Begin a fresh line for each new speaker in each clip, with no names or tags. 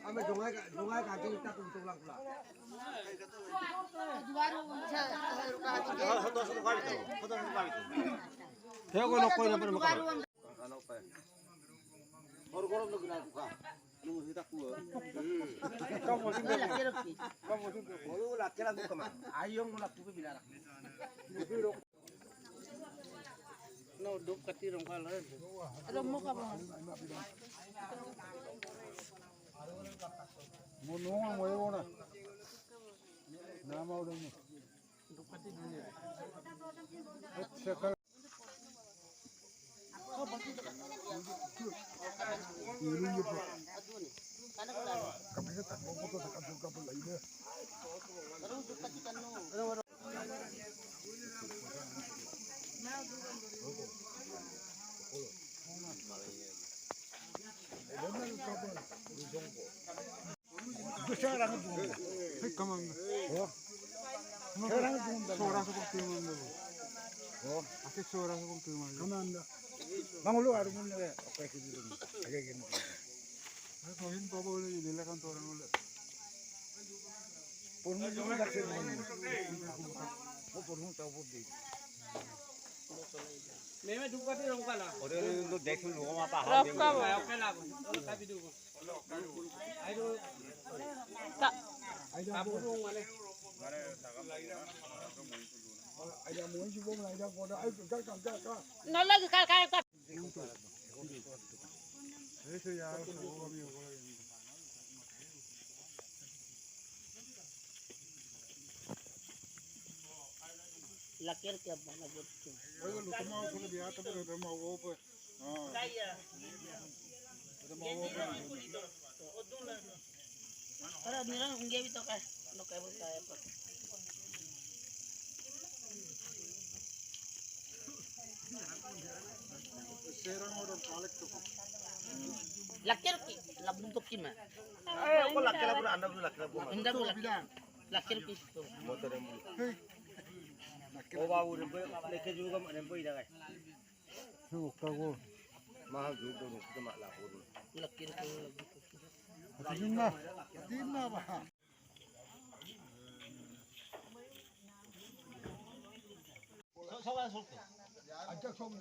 Ame dongai kaki kita tuntung lang pula. Theo ko lokko na pero mukha. Ano pa? Gor-gor na ginagawa ka. Nung kita ko. Kamu sing laki. Kamu sing. Oh, laki lang ko man. Ayong mo laki bilara. No, dop katirong kala. Alam mo ka ba? Monong mo yo na. Nama udah ni. Dop katir ni. Sekal. Ini apa? Kami tak mau foto tak kapal lagi deh. Sekarang tu, kaman. Oh, sekarang tu, suara seperti mana? Oh, asyik suara seperti mana? Kaman dah. Mangulu ada pun ni, apa yang kita ni? Agak gini. Kau ini bapa boleh jadi lekan tu orang boleh. Purmu juga tak sering. Oh, purmu tahu pun di. Memang dua kali orang kalah. Orang itu dekul rumah apa? Rafkam. Oke lah, tapi dulu. Ayo. Tak. Ayo burung mana? Ayo mungkin juga mana? Ayo koda. Ayo kal. Nol lagi kal. Eso ya lo subo amigo. Lakir क्या बना बोलते हैं? वो लोग तो माँ उसने बिहार तब तो माँ वो पे हाँ क्या है? तो माँ वो पे अरे निरंग उनके भी तो क्या लोग क्या बोलता है पर शेरों और पालक तो lakir labuntok ki ma ay ko lakir pura anda pura lakir pura anda pura lakir ki to motor mo o babu leke juga mana boy dah kai su kago mahal juga tu cuma lapor lakir ko dinna ba soal sulke ajak som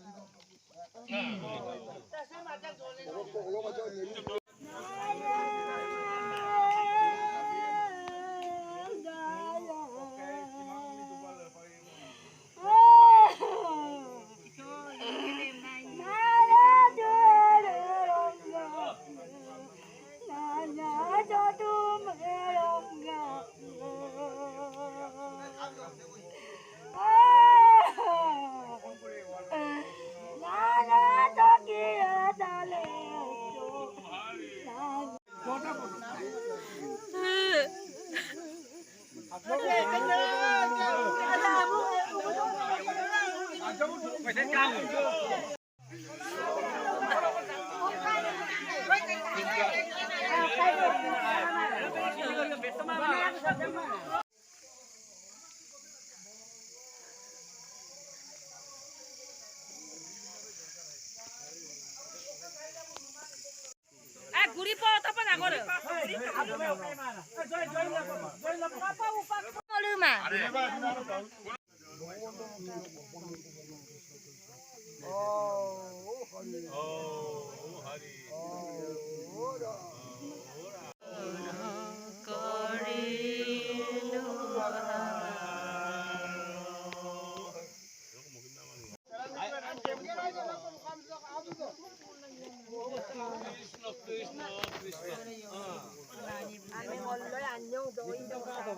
guri po apa nak kau?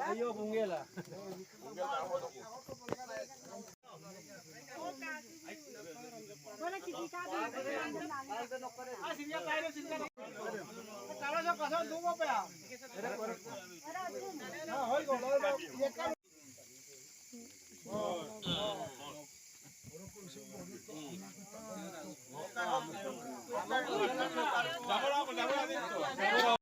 Ayo bunggela. Kalau